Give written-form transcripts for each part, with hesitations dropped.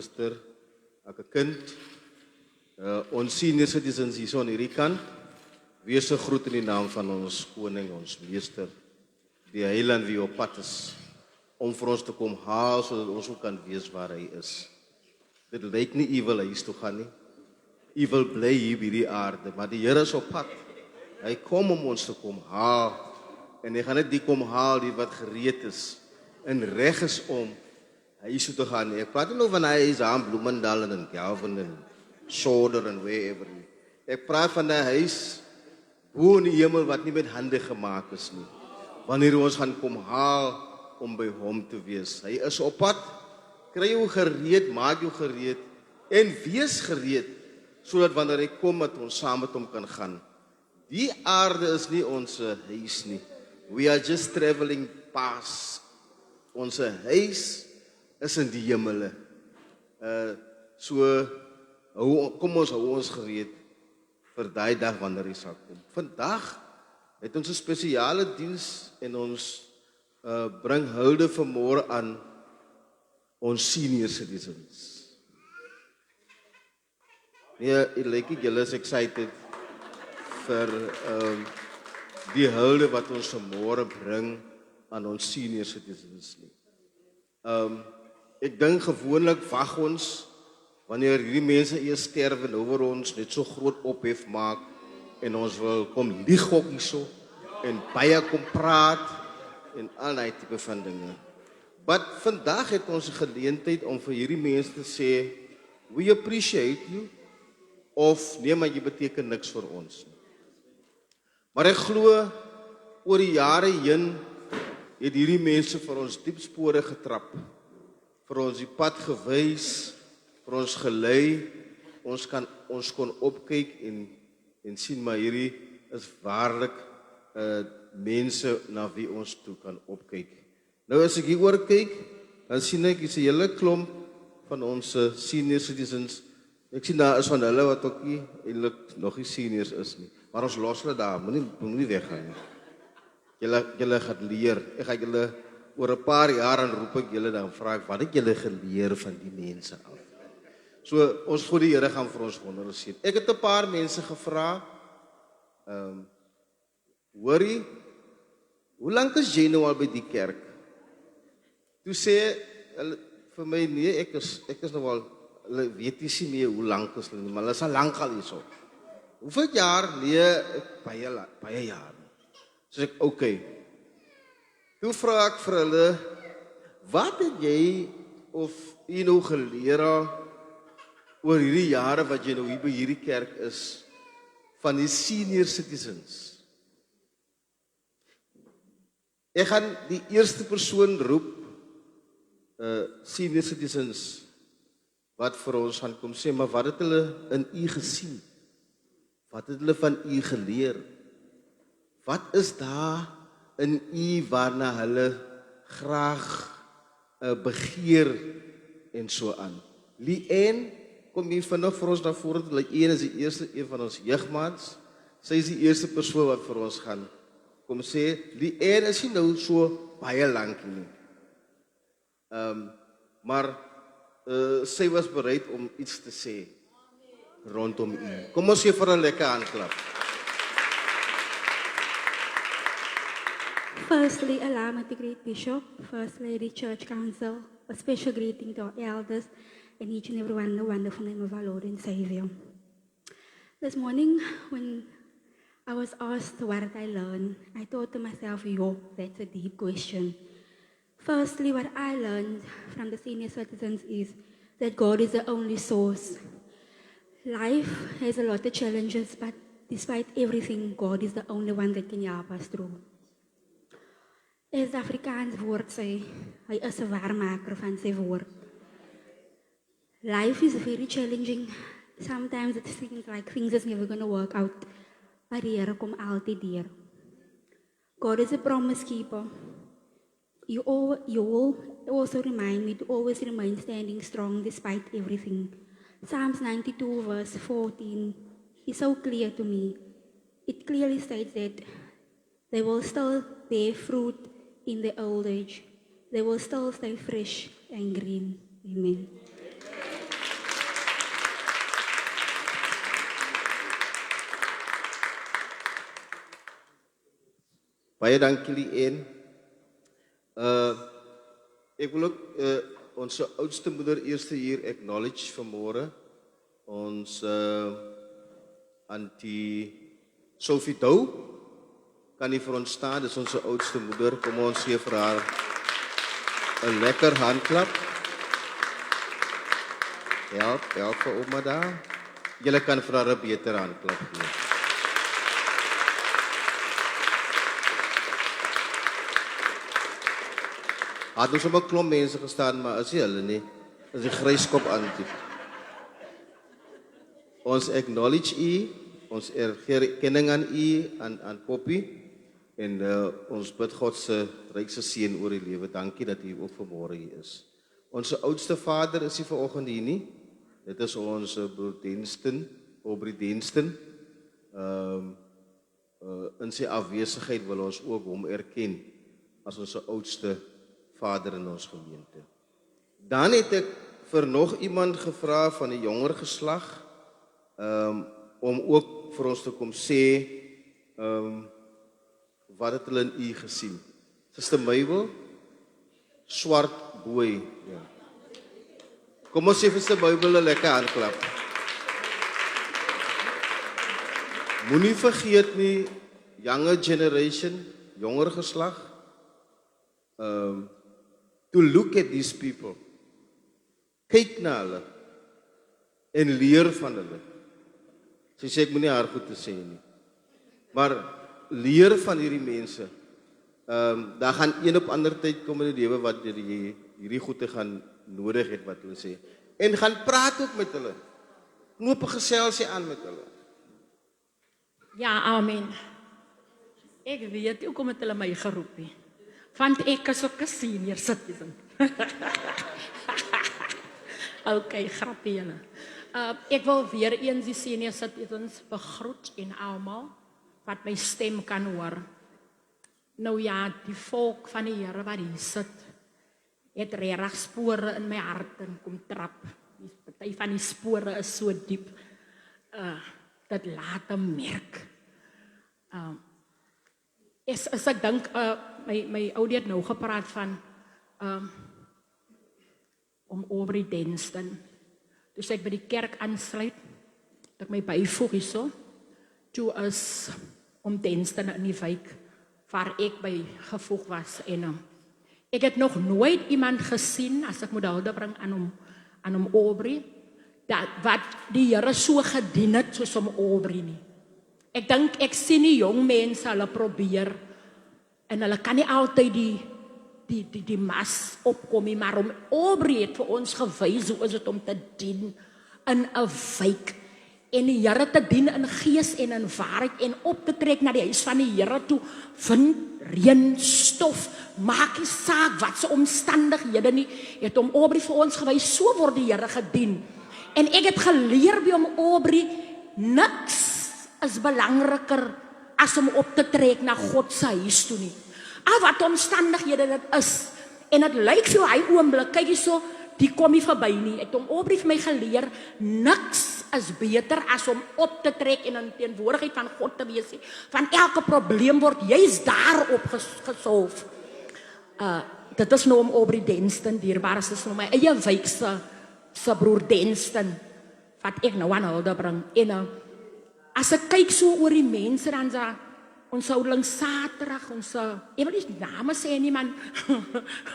suster, ek 'n kind, ons senior citizens hier so aan hierdie kant, wees 'n groet in die naam van ons koning, ons meester, die heiland wie op pad is, om vir ons te kom haal, sodat ons ook kan wees waar hy is. Dit lyk nie evil huis toe gaan nie. Evil bly hier by die aarde, maar die Here is op pad. Hy kom om ons te kom haal, en hy gaan net die kom haal die wat gereed is, en reg is om huis toe te gaan. Ek praat nie nou van hy is aan Bloemendal en Kelvin en Soder en wherever nie. Ek praat van 'n huis bo in die hemel wat nie met hande gemaak is nie. Wanneer ons gaan kom haal om by hom te wees. Hy is op pad. Kry jou gereed, maak jou gereed en wees gereed, sodat wanneer hy kom dat ons saam met hom kan gaan. Die aarde is nie ons huis nie. We are just traveling past. Ons huis is in die hemele. Kom ons hou ons gereed vir daai dag wanneer hy sal kom. Vandag het ons 'n spesiale diens en ons bring hulde vanmôre aan ons senior citizens. Nee, ek like julle is excited vir die hulde wat ons vanmôre bring aan ons senior citizens nie. Ek dink gewoonlik wag ons wanneer hierdie mense eers sterwe en oor ons net so groot ophef maak en ons wil kom lieg ook hierso en baie kom praat en al daai tipe van dinge. Maar vandag het ons 'n geleentheid om vir hierdie mense te sê, we appreciate you, of nee, maar jy beteken niks vir ons nie. Maar ek glo oor die jare heen het hierdie mense vir ons diep spore getrap, vir ons die pad gewys, vir ons gelei, ons kon opkyk en sien maar hierdie is waarlik mense na wie ons toe kan opkyk. Nou as ek hier oor kyk, dan sien ek is 'n hele klomp van ons senior citizens. Ek sien daar is van hulle wat ook nie eintlik nog nie seniors is nie. Maar ons los hulle daar, moenie weggaan nie. Julle gaan leer. Ek gaan julle oor 'n paar jaar en roep ek julle dan vra ek, wat het julle geleer van die mense af? So ons God die Here gaan vir ons wondere sien. Ek het 'n paar mense gevra, hoorie, hoe lank is jy nou al by die kerk? Toe sê hulle vir my, nee, ek is nou al, hulle weet nie meer hoe lank is hulle nie, maar hulle is al lank al hierso. Hoeveel jaar? Nee, baie jaar. So ek, okay. Toe vra ek vir hulle, wat het jy of jy nou geleer oor hierdie jare wat jy nou hier by hierdie kerk is, van die senior citizens? Ek gaan die eerste persoon roep, senior citizens, wat vir ons gaan kom sê, maar wat het hulle in u gesien? Wat het hulle van u geleer? Wat is daar in u waarna hulle graag begeer en so aan? Lien, kom hier vinnig vir ons na vore, Lien is die eerste een van ons jeugmaats. Sy is die eerste persoon wat vir ons gaan kom sê, Lien is nie nou so baie lank nie. Maar sy was bereid om iets te sê rondom u. Kom ons gee vir 'n lekker handklap. Firstly, allow me to greet Bishop, First Lady, Church Council, a special greeting to our elders and each and every one in the wonderful name of our Lord and Savior. This morning, when I was asked what did I learn, I thought to myself, yo, that's a deep question. Firstly, what I learned from the senior citizens is that God is the only source. Life has a lot of challenges, but despite everything, God is the only one that can help us through. As the Afrikaans woord sê, hy is 'n waarmaker van sy woord. Life is very challenging. Sometimes it seems like things is never going to work out, maar die Here kom altyd deur. God is a promise keeper. You will also remind me to always remain standing strong despite everything. Psalms 92 verse 14 is so clear to me. It clearly states that they will still bear fruit in the old age. They will still stay fresh and green. Amen. Baie dankie Lien. Ek wil ook ons oudste moeder eerste hier acknowledge vanmôre. Ons Auntie Sophie Dou kan nie vir ons staan, dis ons oudste moeder. Kom ons gee vir haar 'n lekker handklap. Help vir ouma daar. Julle kan vir haar 'n beter handklap gee. Het ons op 'n klomp mense gestaan, maar is nie hulle nie. Is die gryskop Auntie. Ons acknowledge u, ons erkenning aan u, aan Poppy, en ons bid God se rykse seën oor die lewe. Dankie dat u ook vanmôre hier is. Ons oudste vader is nie vanoggend hier nie. Dit is ons broer Densten, Aubrey Densten. In sy afwesigheid wil ons ook hom erken as ons oudste vader in ons gemeente. Dan het ek vir nog iemand gevra van die jonger geslag, om ook vir ons te kom sê, wat het hulle in u gesien? Suster Mabel, swart boy. Ja. Kom ons sê vir Suster Mabel 'n lekker handklap. Moenie vergeet nie, younger generation, jonger geslag, to look at these people. Kyk na hulle en leer van hulle. Sy sê ek moenie haar goed te sê nie. Maar leer van hierdie mense. Daar gaan een op ander tyd kom in die lewe wat jy hierdie goede gaan nodig het wat hulle sê. En gaan praat ook met hulle. Knoop 'n geselsie aan met hulle. Ja, amen. Ek weet ook het hulle my geroep nie. Want ek is ook 'n senior citizen. Okay, grappie julle. Ek wil weer eens die senior citizens begroet en almal wat my stem kan hoor. Nou ja, die volk van die Here wat hier sit, het regtig spore in my hart en kom trap. Die party van die spore is so diep. Dat laat hom merk. As ek dink, my oude het nou gepraat van om Aubrey Densten. Dus ek by die kerk aansluit, dat ek my byvoeg hierso, toe is om Densten in die wijk, waar ek by gevoeg was. En ek het nog nooit iemand gesien, as ek moet hulde bring aan hom Aubrey, wat die Here so gedien het, soos om Aubrey nie. Ek dink, ek sien die jong mense, hulle probeer, en hulle kan nie altyd die mas opkom nie, maar om Aubrey het vir ons gewys, hoe is het om te dien in 'n wijk, en die Here te dien in gees en in waarheid, en op te trek na die huis van die Here toe, wind, reën, stof, maak nie saak, wat se omstandighede nie, het om Aubrey vir ons gewys, so word die Here gedien. En ek het geleer by om Aubrey, niks is belangriker as om op te trek na God se huis toe nie. Al wat omstandighede dit is, en het lyk vir hy oomblik, kyk jy so, die kom nie verby nie. Het om Aubrey vir my geleer, niks is beter as om op te trek en in teenwoordigheid van God te wees. Van elke probleem word juist daarop gesolf. Dit is nou om Aubrey Densten, dierbaar is nou my eie wijk se broer Densten, wat ek nou aan hulde bring. En as ek kyk so oor die mense, dan sa, ons oudeling Saterdag, ek wil nie name sê nie, man,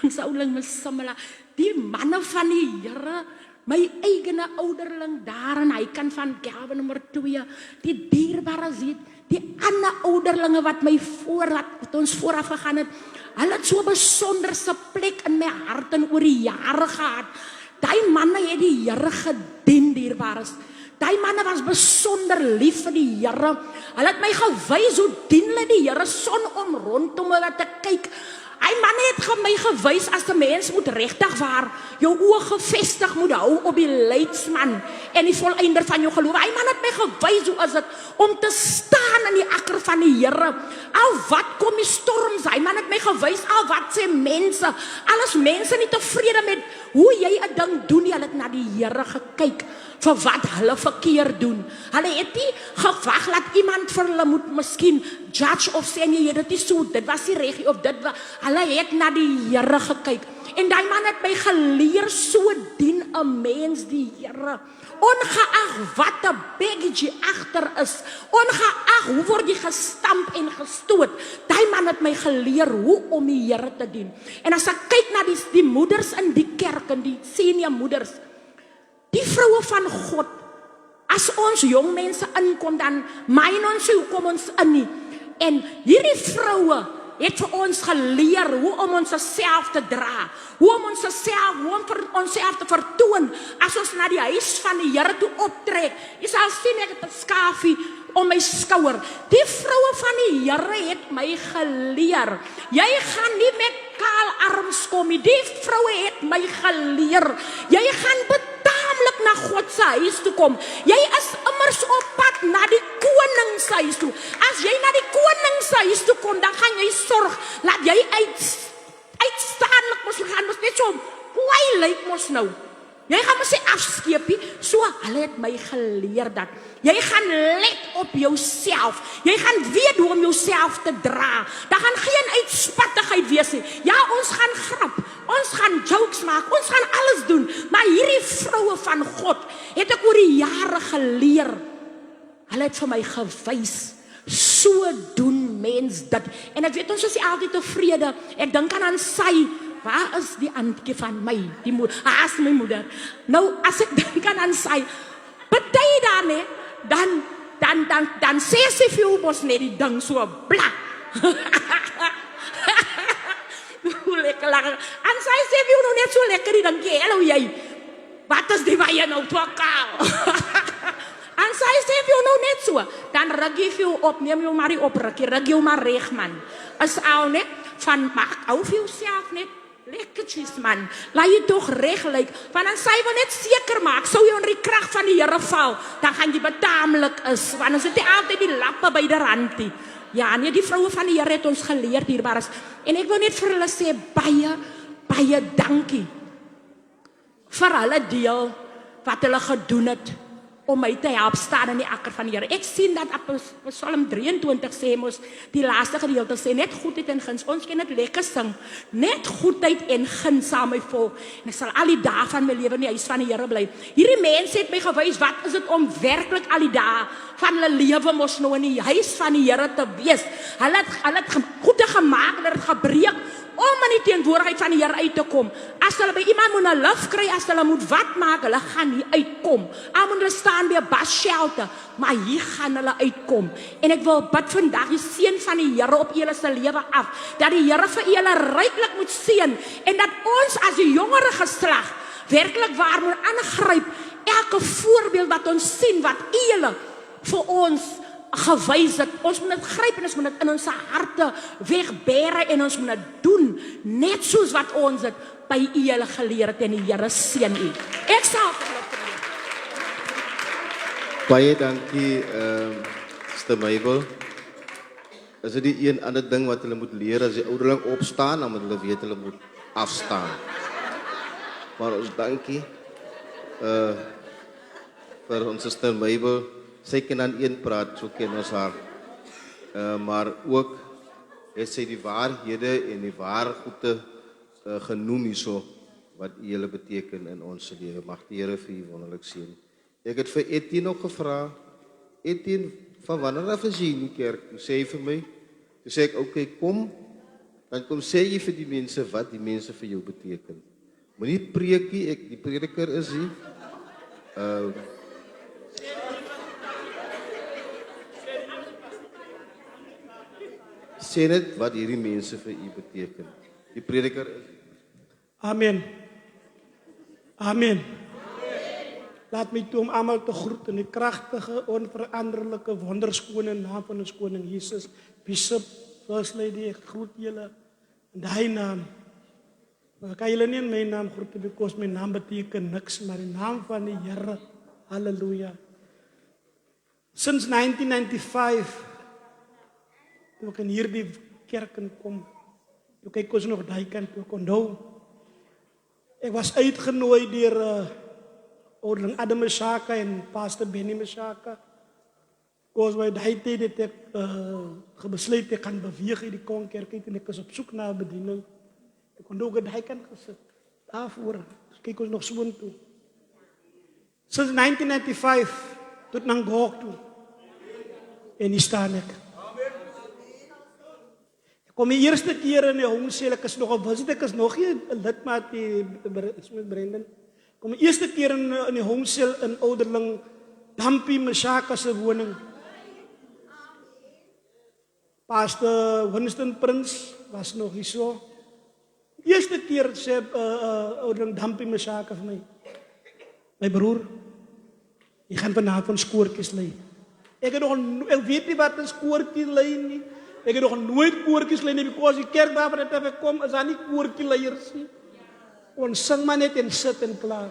ons oudeling Missimela, die manne van die Here, my eigene ouderling daar, en hy kan van Kelvin nommer 2, die dierbare ziet, die ander ouderlinge wat my wat ons vooraf gegaan het, hulle het so besonderse plek in my hart en oor die jare gehad. Die manne het die Here gedien, dierbares. Die manne was besonder lief vir die Here. Hulle het my gewys hoe dien hulle die Here son om rondom hulle te kyk. Hy manne het my gewys as 'n mens moet regtig waar jou oë gefestig moet hou op die leidsman en die volëinder van jou geloof. Hy man het my gewys hoe is dit om te staan in die akker van die Here. Al wat kom die storms, hy man het my gewys al wat sê mense, alles mense nie tevrede met hoe jy 'n ding doen nie, hulle het na die Here gekyk. vir wat hulle verkeerd doen. Hulle het nie gewag dat iemand vir hulle moet miskien judge of sê nee, dit is so, dit was nie reg of dit was. Hulle het na die Here gekyk. En daai man het my geleer, so dien 'n mens die Here. Ongeag wat 'n baggage agter is, ongeag hoe word jy gestamp en gestoot, daai man het my geleer hoe om die Here te dien. En as ek kyk na die moeders in die kerk en die senior moeders, die vroue van God, as ons jong mense inkom, dan myn ons hoe kom ons in nie. En hierdie vroue het vir ons geleer hoe om ons self te dra, hoe om onsself te vertoon as ons na die huis van die Here toe optrek. Jy sal sien ek het 'n skafie om my skouer. Die vroue van die Here het my geleer. Jy gaan nie met kaal arms kom nie. Die vroue het my geleer. Jy gaan betaamlik na God se huis toe kom. Jy is immers op pad na die koning se huis toe. As jy na die koning se huis toe kom, dan gaan jy sorg dat jy uitstaanlik mos gaan, mos net so hoe hy lyk mos nou. Jy gaan mos nie afskeepie, so hulle het my geleer dat jy gaan let op jouself. Jy gaan weet hoe om jouself te dra. Daar gaan geen uitspattigheid wees nie. Ja, ons gaan grap, ons gaan jokes maak, ons gaan alles doen, maar hierdie vroue van God het ek oor die jare geleer. Hulle het vir my gewys, so doen mens dit. En ek weet ons is nie altyd tevrede. Ek dink aan sy, waar is die antjie van my? Die moeder, as my moeder. Nou, as ek dink aan sy, party dan hè, dan sê sy vir jou mos net die ding so bla. Hoe lekker lag. En sy sê vir jou nou net so lekker die dingie. Hallo jy, wat is die wat jy nou twakal? En sy sê vir jou nou net so, dan ruk jy vir jou op, neem jou maar die opruk, jy ruk jou maar reg man. Is al net, van maak, hou vir jouself net, lekkertjies man, laat jy toch reg lyk, want dan sy wil net seker maak, sou jy onder die krag van die Here val, dan gaan jy betaamlik is, want dan sit jy altyd die lappe by die rand nie. Ja, nee, die vroue van die Here het ons geleer dierbares, en ek wil net vir hulle sê, baie dankie, vir hulle deel, wat hulle gedoen het, om my te help staan in die akker van die Here. Ek sien dat op Psalm 23 sê mos, die laaste gedeelte sê, net goedheid en guns, ons kan net lekker sing, net goedheid en guns sal my volg, en ek sal al die dae van my lewe in die huis van die Here bly. Hierdie mense het my gewys, wat is dit om werklik al die dae van hulle lewe mos nou in die huis van die Here te wees. Hulle het goede gemaak, hulle het gebreek, om in die teenwoordigheid van die Here uit te kom. As hulle by iemand moet 'n lift kry, as hulle moet wat maak, hulle gaan hier uitkom. Al moet hulle staan by 'n bus shelter, maar hier gaan hulle uitkom. En ek wil bid vandag die seën van die Here op julle se lewe af, dat die Here vir julle ryklik moet seën, en dat ons as die jongere geslag werklik waar moet aangryp, elke voorbeeld wat ons sien, wat julle vir ons gewys het, ons moet dit gryp en ons moet dit in ons harte wegbere en ons moet dit doen, net soos wat ons dit by julle geleer het en die Here seën u. Ek sal Baie dankie, Sister Mabel. Is dit die een ander ding wat hulle moet leer, as die ouderling opstaan, dan moet hulle weet hulle moet afstaan. Maar ons dankie vir ons Sister Mabel. Sy kan aan een praat, so ken ons haar. Maar ook het sy die waarhede en die ware goede genoem hierso, wat julle beteken in ons lewe. Mag die Here vir u wonderlik seën. Ek het vir Etienne ook gevra, Etienne, van wanneer af is jy in die kerk? Toe sê hy vir my, toe sê ek, okay, kom, dan kom sê jy vir die mense wat die mense vir jou beteken. Moenie preekie, ek die prediker is hier. Sê net wat hierdie mense vir u beteken. Die prediker is Amen. Amen. Laat my toe om almal te groet in die kragtige, onveranderlike, wonderskone naam van ons koning Jesus. Bishop, First Lady, ek groet julle in die naam. Ek kan julle nie in my naam groet, because my naam beteken niks, maar die naam van die Here. Halleluja. Sinds 1995, toe ek in hierdie kerk kom, toe kyk ons nog daai kant toe, ek onthou, ek was uitgenooi deur ouderling Adam Meshaka en pastor Benny Meshaka. Koos my daai tyd het ek gebesluit ek gaan beweeg in die Konkerk uit en ek is op soek na 'n bediening. Ek kon ook daai kant gesit. Daarvoor kyk ons nog soontoe. Sinds 1995 tot Nangok toe. En hier staan ek. Ek kom die eerste keer in die homsel, ek is nog op visit, ek is nog nie 'n lidmaat met Brendan. Kom die eerste keer in die homsel in ouderling Dampie Meshaka se woning. Pastor Winston Prince was nog hier so. Eerste keer sê ouderling Dampie Meshaka vir my. My broer, jy gaan vanavond skoortjies lei. Ek weet nie wat 'n skoortjie lei nie. Ek het nog nooit koortjies lei nie, because die kerk waarvan ek kom, is daar nie koortjie leiers nie. Ons sing maar net en sit en klaar.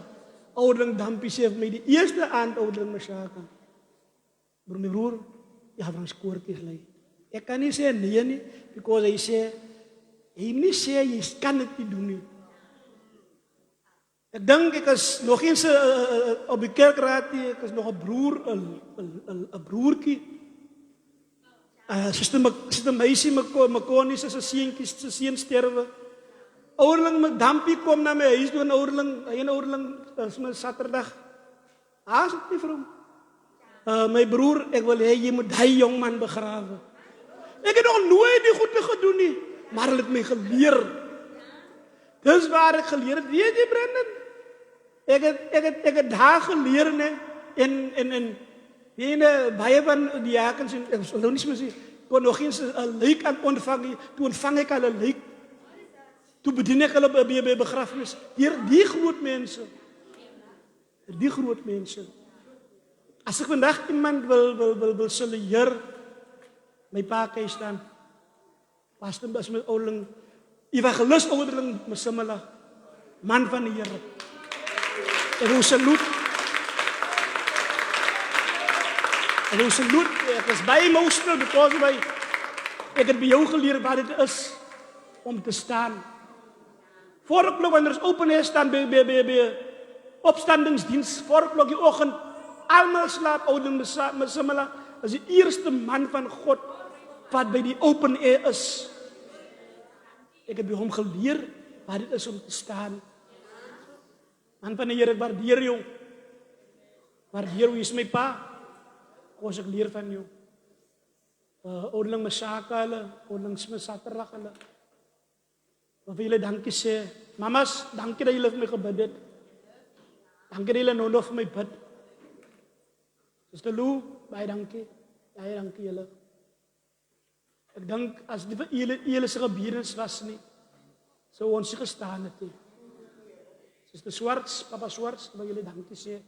Ouderling Dampie sê vir my, die eerste aand ouderling Meshaka. My broer, jy gaan van skoortjies lei. Ek kan nie sê nee nie, because hy sê, hy nie sê, jy kan dit nie doen nie. Ek dink ek is nog eens op die kerkraad nie, ek is nog 'n broer, 'n broertjie. Suster meisie Makonie se seentjie se seun sterwe. Ouderling Dampie kom na my huis toe en ouderling is my Saterdag. Haas dit nie vir hom. My broer, ek wil hê jy moet daai jong man begrawe. Ek het nog nooit die goeie gedoen nie, maar hulle het my geleer. Dis waar ek geleer het, weet jy Brendan? Ek het daar geleer ne en baie van die jakens en hulle nie meer sê kon nog eens 'n lijk aan ontvang, toe ontvang ek hulle lijk. Toe bedien ek hulle by begrafnis. Die groot mense. Die groot mense. As ek vandag iemand wil salueer, my pa kan staan. Pastor Bas met ouderling evangelis ouderling Msimela, man van die Here. Ek wil salute. Ek is baie emotional because ek het by jou geleer wat dit is om te staan. 4 o'clock wanneer ons open is staan by opstandingsdiens, 4 o'clock die oggend, almal slaap, ouderling Msimela is die eerste man van God wat by die open air is. Ek het by hom geleer wat dit is om te staan. Man van die Here, ek waardeer jou. Waardeer jou, jy is my pa. Koos ek leer van jou. Ouderling Meshaka hulle, ouderling Saterdag hulle. Wat wil julle dankie sê? Mamas, dankie dat julle vir my gebid het. Dankie dat julle nog vir my bid. Sister Lou, baie dankie. Baie dankie julle. Ek dink as dit vir julle se gebedens was nie, sou ons nie gestaan het nie. Sister Swarts, Papa Swarts, wil julle dankie sê.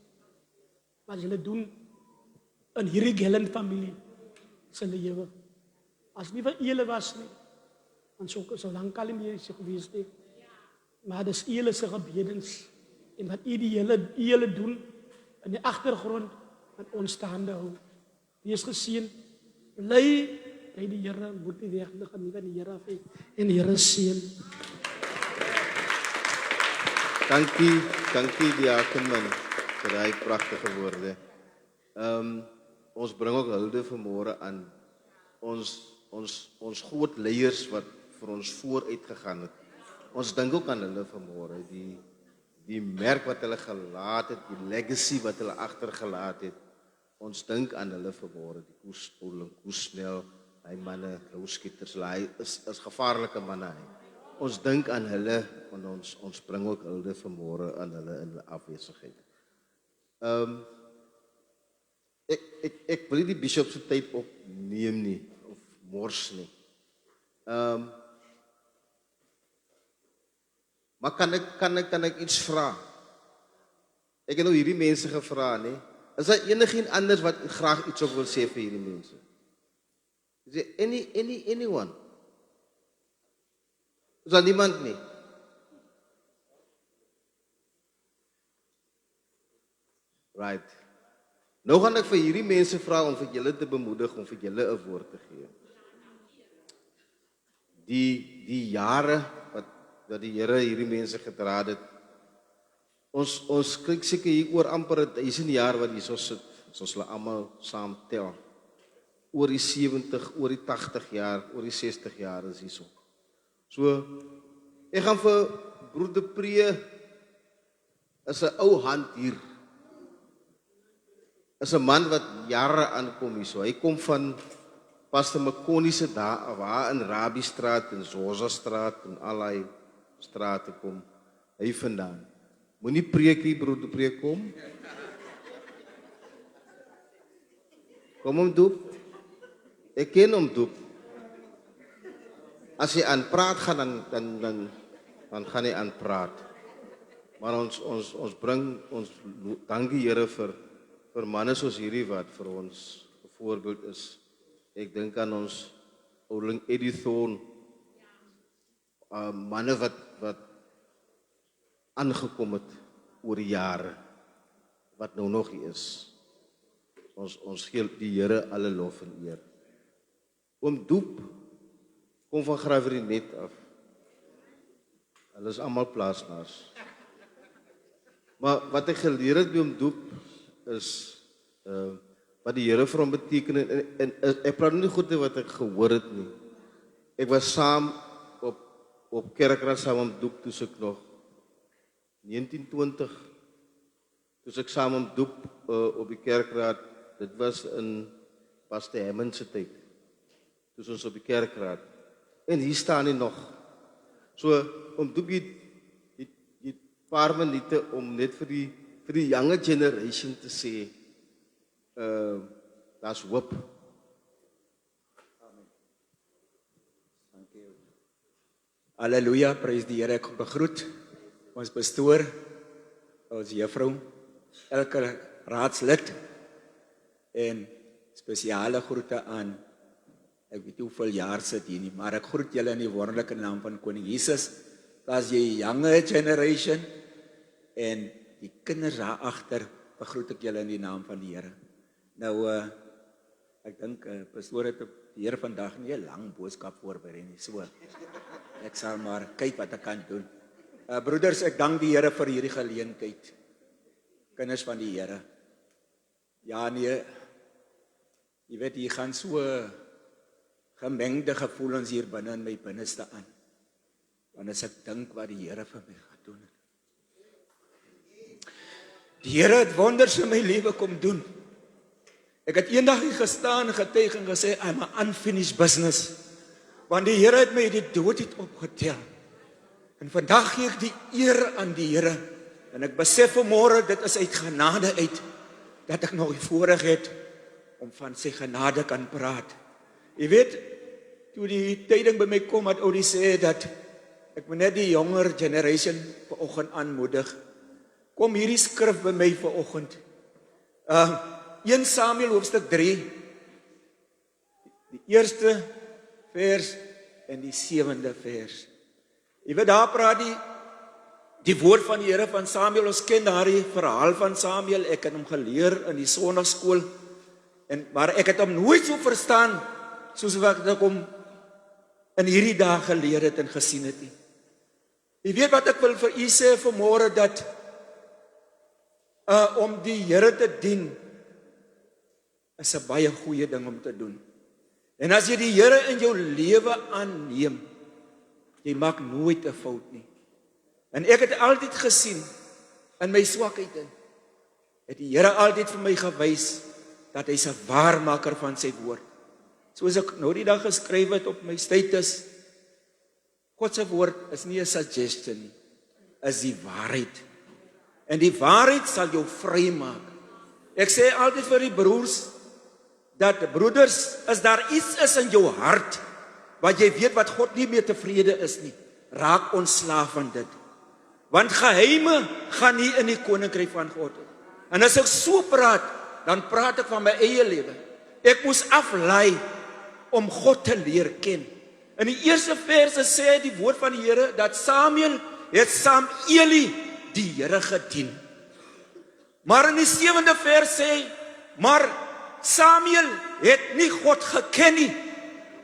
Wat julle doen in hierdie Gelland familie se lewe. As nie vir julle was nie, dan sou lank al nie se gewees het. Maar dis julle se gebedens en wat julle doen in die agtergrond wat ons staande hou. Wees geseën. Bly by die Here, moet nie weglig nie van die Here af nie. En die Here seën. Dankie diaken vir daai pragtige woorde. Ons bring ook hulde vanmôre aan ons groot leiers wat vir ons vooruit gegaan het. Ons dink ook aan hulle vanmôre, die merk wat hulle gelaat het, die legacy wat hulle agtergelaat het. Ons dink aan hulle vanmôre, die Koesnel, hy manne, louskieters, hy is gevaarlike manne. Ons dink aan hulle en ons bring ook hulde vanmôre aan hulle in hulle afwesigheid. Ek wil nie die bishop se tyd opneem nie of mors nie. Maar kan ek iets vra? Ek het nou hierdie mense gevra, nie? Is daar enigiemand anders wat graag iets op wil sê vir hierdie mense? Is there anyone? Is daar niemand nie? Right. Nou gaan ek vir hierdie mense vra om vir julle te bemoedig, om vir julle 'n woord te gee. Die jare wat die Here hierdie mense gedra het, Ons kyk seker hier oor amper 1000 jaar wat hier so sit, as ons hulle almal saam tel. Oor die 70, oor die 80 jaar, oor die 60 jaar is hier so. So, ek gaan vir broeder Pree, is 'n ou hand hier. Is 'n man wat jare aankom hier so. Hy kom van Pastor Makoni se dae, waar in Rabiestraat en Zosastraat en allerlei strate kom hy vandaan. Moenie preek hier, broeder Pree, kom. Kom hom doop. Ek ken hom doop. As hy aan praat gaan, dan gaan hy aan praat. Maar ons bring, ons dankie Here vir manne soos hierdie wat vir ons 'n voorbeeld is. Ek dink aan ons ouling Eddie Thorn, manne wat aangekom het oor die jare, wat nou nog hier is. Ons gee die Here alle lof en eer. Oom Doep kom van Graafrenet af. Hulle is almal plaasnaars. Maar wat ek geleer het by Oom Doep is wat die Here vir hom beteken en ek praat nie goed oor wat ek gehoor het nie. Ek was saam op kerkraad saam met Oom Doep toe ek nog 1920 toe ek saam met Oom Doep op die kerkraad. Dit was in Pastor Hammond se tyd. Toe ons op die kerkraad. En hier staan hy nog. So Oom Doep het paar minute om net vir die younger generation te sê, daar's hoop. Halleluja, prys die Here. Ek begroet ons pastoor, ons juffrou, elke raadslid en spesiale groete aan, ek weet nie hoeveel jaar sit hier nie, maar ek groet julle in die wonderlike naam van Koning Jesus. As jy younger generation en die kinders daar agter, begroet ek julle in die naam van die Here. Nou, ek dink, pastoor het die Here vandag nie 'n lang boodskap voorberei nie, so ek sal maar kyk wat ek kan doen. Broeders, ek dank die Here vir hierdie geleentheid. Kinders van die Here. Ja, nee, jy weet, hier gaan so gemengde gevoelens hier binne in my binneste aan. Want as ek dink wat die Here vir my gedoen het. Die Here het wonders in my lewe kom doen. Ek het eendag hier gestaan, getuig en gesê, I'm an unfinished business. Want die Here het my die doodheid opgetel. En vandag gee ek die eer aan die Here. En ek besef vanmôre, dit is uit genade uit, dat ek nog die voorreg het, om van sy genade kan praat. Jy weet, toe die tyding by my kom, het Oudie sê, dat ek moet net die jonger generation vanoggend aanmoedig. Kom hierdie skrif by my vanoggend. 1 Samuel hoofstuk 3, die eerste vers en die 7de vers. Jy weet, daar praat die woord van die Here van Samuel. Ons ken daardie verhaal van Samuel. Ek het hom geleer in die sonnaarskool, maar ek het hom nooit so verstaan soos wat ek hom in hierdie dag geleer het en gesien het nie. Jy weet wat ek wil vir u sê vanmôre, dat om die Here te dien is 'n baie goeie ding om te doen. En as jy die Here in jou lewe aanneem, jy maak nooit 'n fout nie. En ek het altyd gesien in my swakheid, het die Here altyd vir my gewys dat hy's 'n waarmaker van sy woord. Soos ek nou die dag geskryf het op my status, God se woord is nie 'n suggestion nie, is die waarheid. En die waarheid sal jou vry maak. Ek sê altyd vir die broers, dat broeders, as daar iets is in jou hart, wat jy weet wat God nie meer tevrede is nie, raak ontslaaf van dit. Want geheime gaan nie in die koninkryk van God. En as ek so praat, dan praat ek van my eie lewe. Ek moes aflei om God te leer ken. In die eerste verse sê die woord van die Here, dat Samuel het saam Eli die Here gedien. Maar in die 7de vers sê, maar Samuel het nie God geken nie,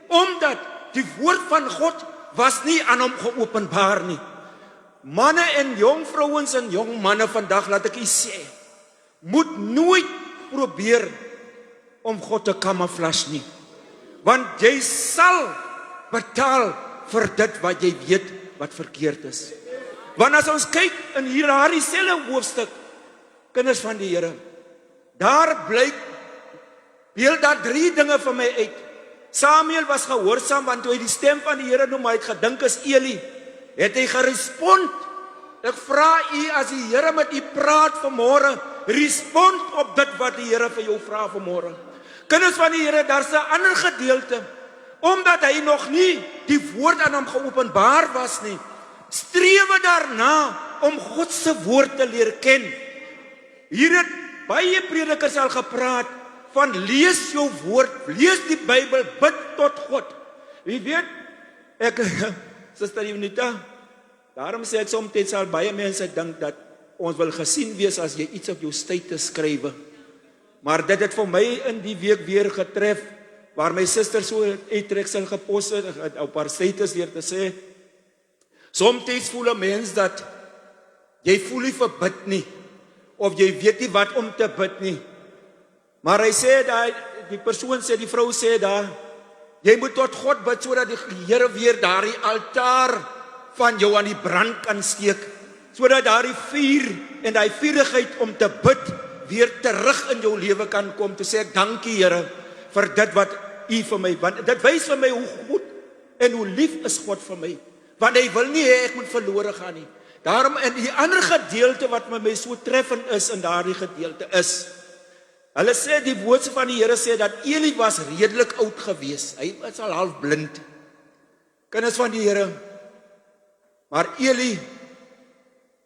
omdat die woord van God was nie aan hom geopenbaar nie. manne en jong vrouens en jong manne vandag, laat ek u sê, moet nooit probeer om God te camouflage nie. Want jy sal betaal vir dit wat jy weet wat verkeerd is. Want as ons kyk in hierdie selfe hoofstuk, kinders van die Here, daar blyk, beeld daar 3 dinge vir my uit. Samuel was gehoorsaam, want toe hy die stem van die Here noem, hy het gedink is Eli, het hy gerespond. Ek vra u, as die Here met u praat vanmôre, respond op dit wat die Here vir jou vra vanmôre. Kinders van die Here, daar's 'n ander gedeelte, omdat hy nog nie die woord aan hom geopenbaar was nie, strewe daarna om God se woord te leer ken. Hier het baie predikers al gepraat van lees jou woord, lees die Bybel, bid tot God. Wie weet, ek, Suster Unita, daarom sê ek soms sal baie mense dink dat ons wil gesien wees as jy iets op jou status skrywe. Maar dit het vir my in die week weer getref, waar my suster so uittreksel gepos het op haar status weer te sê, soms voel 'n mens dat jy voel nie vir bid nie, of jy weet nie wat om te bid nie. Maar hy sê daar, die persoon sê, die vrou sê daar, jy moet tot God bid, sodat die Here weer daardie altaar van jou aan die brand kan steek, sodat daardie vuur en daai vurigheid om te bid weer terug in jou lewe kan kom, te sê ek dankie Here vir dit wat u vir my, want dit wys vir my hoe goed en hoe lief is God vir my, want hy wil nie hê ek moet verlore gaan nie. Daarom in die ander gedeelte wat met my so treffend is in daardie gedeelte is, hulle sê die woord van die Here sê dat Eli was redelik oud gewees. Hy was al half blind. Kinders van die Here. Maar Eli,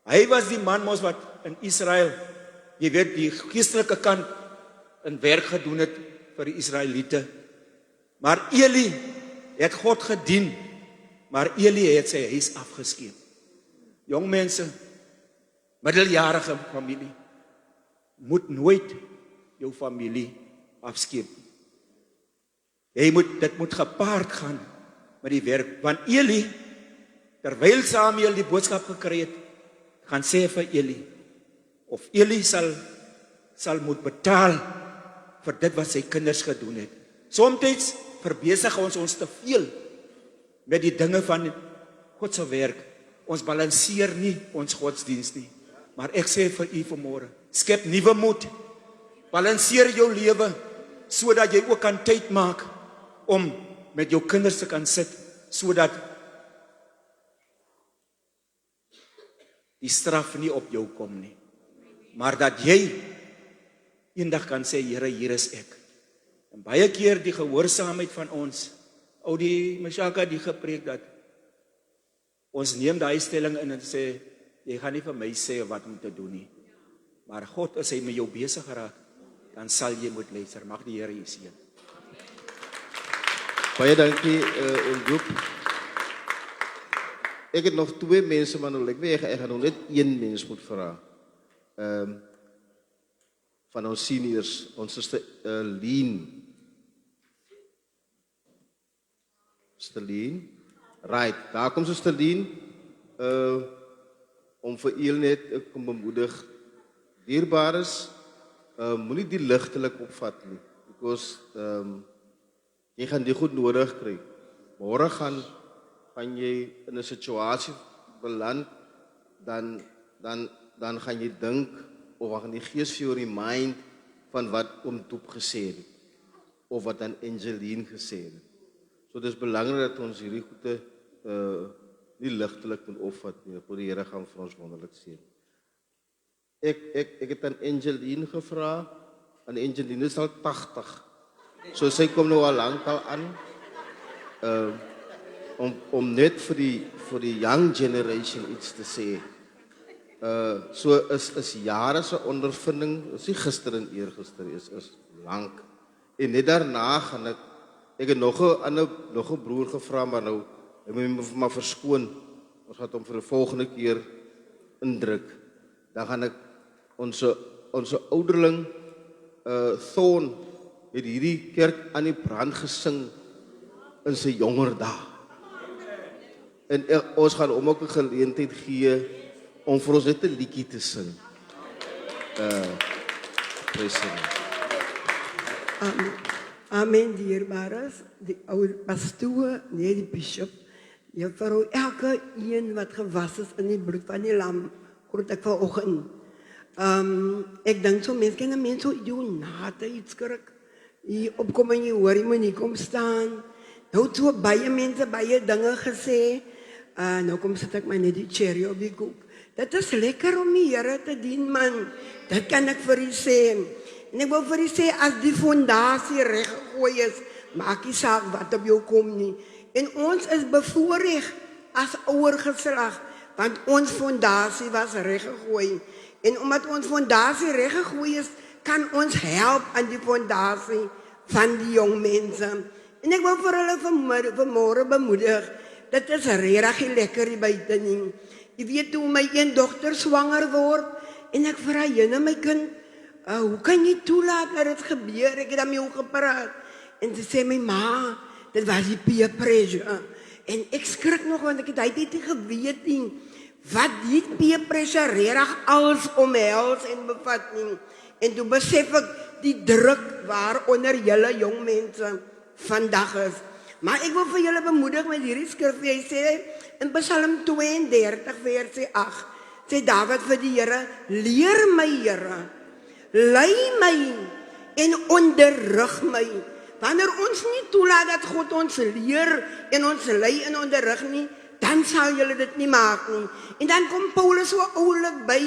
hy was die man mos wat in Israel, jy weet, die geestelike kant in werk gedoen het vir die Israeliete. Maar Eli het God gedien, maar Eli het sy huis afgeskeep. Jong mense, middeljarige familie, moet nooit jou familie afskeep. Dit moet gepaard gaan met die werk, want Eli, terwyl Samuel die boodskap gekry het, gaan sê vir Eli, of Eli sal moet betaal vir dit wat sy kinders gedoen het. Soms verbesig ons te veel met die dinge van God se werk. Ons balanseer nie ons godsdienst nie. Maar ek sê vir u vanmôre, skep nuwe moed. Balanseer jou lewe sodat jy ook kan tyd maak om met jou kinders te kan sit, sodat die straf nie op jou kom nie. Maar dat jy eendag kan sê, Here, hier is ek. En baie keer die gehoorsaamheid van ons, ou die Meshaka die gepreek dat ons neem daai stelling in en sê, jy gaan nie vir my sê wat om te doen nie. Maar God, as hy met jou besig geraak, dan sal jy moet luister. Mag die Here u seën. Baie dankie, Joep. Ek het nog 2 mense, maar nou ek weet ek gaan nog net 1 mens moet vra. Van ons seniors, ons suster Lien. Suster Lien. Right, daar kom suster Lien. Om vir eel net kom bemoedig. Dierbares, moenie die ligtelik opvat nie. Because jy gaan die goed nodig kry. Môre gaan jy in 'n situasie beland, dan gaan jy dink, of gaan die Gees vir jou remind van wat oom Toep gesê het, of wat aan Angeline gesê het. So dis belangrik dat ons hierdie goede nie ligtelik moet opvat nie, voor die Here gaan vir ons wonderlik seën. Ek het aan Angeline gevra, en Angeline is al 80, so sy kom nou al lankal aan, om net vir die young generation iets te sê. So is jare se ondervinding, is nie gister en eergister, is lank. En net daarna gaan ek het nog 'n broer gevra, maar nou, hy moet my maar verskoon, ons gaan hom vir die volgende keer indruk. Dan gaan ek, ons ouderling, Thorn, het hierdie kerk aan die brand gesing in sy jonger dae. En ons gaan hom ook 'n geleentheid gee om vir ons net 'n liedjie te sing. President. Amen, dierbares, die oude pastoor, nee, die bishop, juffrou, elke een wat gewas is in die bloed van die lam, groet ek vanoggend. Ek dink so mense ken mense so doen nate iets kerk. Jy opkom en jy hoor jy moet nie kom staan. Nou het so baie mense baie dinge gesê. Nou kom sit ek maar net die cherry op die koek. Dit is lekker om die Here te dien, man. Dit kan ek vir u sê. En ek wil vir u sê, as die fondasie reg gegooi is, maak nie saak wat op jou kom nie. En ons is bevoorreg as ouer geslag, want ons fondasie was reg gegooi. En omdat ons fondasie reg gegooi is, kan ons help aan die fondasie van die jong mense. En ek wil vir hulle vanmôre bemoedig, dit is regtig lekker hier buite nie. Jy weet hoe my een dogter swanger word, en ek vra jene my kind, hoe kan jy toelaat dat dit gebeur? Ek het daarmee ook gepraat. En sy sê my ma, dit was die peer pressure. En ek skrik nog, want ek het nie geweet nie, wat die peer pressure regtig alles omhels en bevat nie. En toe besef ek die druk waaronder julle jong mense vandag is. Maar ek wil vir julle bemoedig met hierdie skrif. Hy sê in Psalm 32 vers 8, sê Dawid vir die Here, leer my Here, lei my en onderrig my. Wanneer ons nie toelaat dat God ons leer en ons lei en onderrig nie, dan sal julle dit nie maak nie. En dan kom Paulus so oulik by.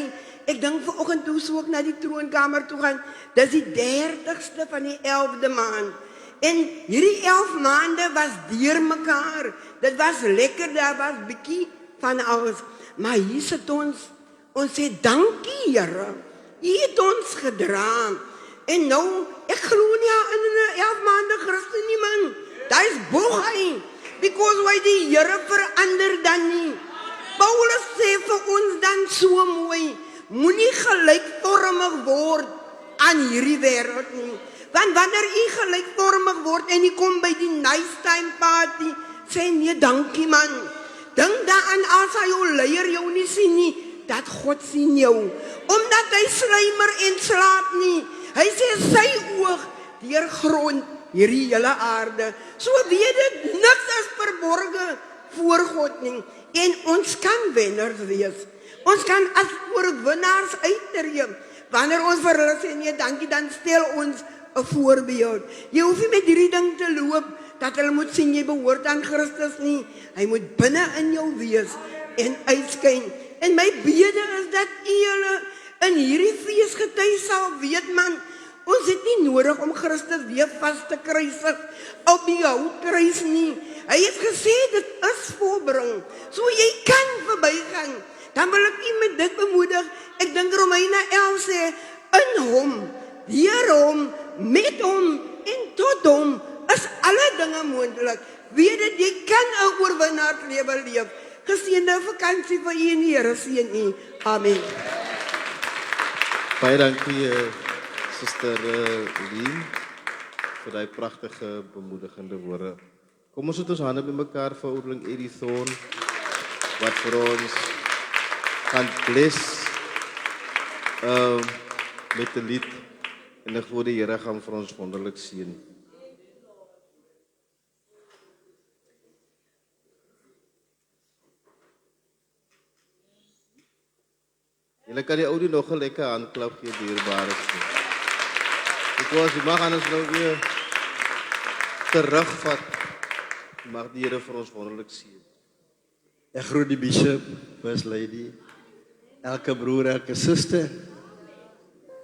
Ek dink vanoggend toe so ook na die troonkamer toe gaan. Dis die 30ste van die 11de maand. En hierdie 11 maande was deur mekaar. Dit was lekker, daar was bietjie van alles. Maar hier sit ons sê dankie Here. U het ons gedra. En nou, ek glo nie in 'n 11 maande Christen nie, man. Daar is boegheid. Because why die Here verander dan nie. Paulus sê vir ons dan so mooi, moenie gelykvormig word aan hierdie wêreld nie. Want wanneer u gelykvormig word en u kom by die nice time party, sê nee, dankie man. Dink daaraan as hy jou leier jou nie sien nie, dat God sien jou. Omdat hy sluimer en slaap nie. Hy sê sy oog deurgrond hierdie hele aarde. So weet dit, niks is verborge voor God nie. En ons kan wenners wees. Ons kan as oorwinnaars uittreë. Wanneer ons vir hulle sê nee, dankie, dan stel ons 'n voorbeeld. Jy hoef nie met hierdie ding te loop dat hulle moet sien jy behoort aan Christus nie. Hy moet binne in jou wees en uitskyn. En my bede is dat u julle in hierdie feesgety sal weet, man, ons het nie nodig om Christus weer vas te kruisig op die houtkruis nie. Hy het gesê dit is volbring. So jy kan verbygaan. Dan wil ek u met dit bemoedig. Ek dink Romeine 11 sê, in hom, deur hom, met hom en tot hom is alle dinge moontlik. Weet dit, jy kan 'n oorwinnaarlewe leef. Geseënde vakansie vir u en die Here seën u. Amen. Baie dankie, Suster Lee, vir die pragtige, bemoedigende woorde. Kom ons sit ons hande bymekaar vir ouderling Eddie Thorn, wat vir ons gaan bless met 'n lied. En ek glo die Here gaan vir ons wonderlik seën. Julle kan die ou die nog 'n lekker handklap gee, dierbares. Because jy mag anders nou weer terugvat. Mag die Here vir ons wonderlik seën. Ek groet die bishop, first lady, elke broer, elke suster,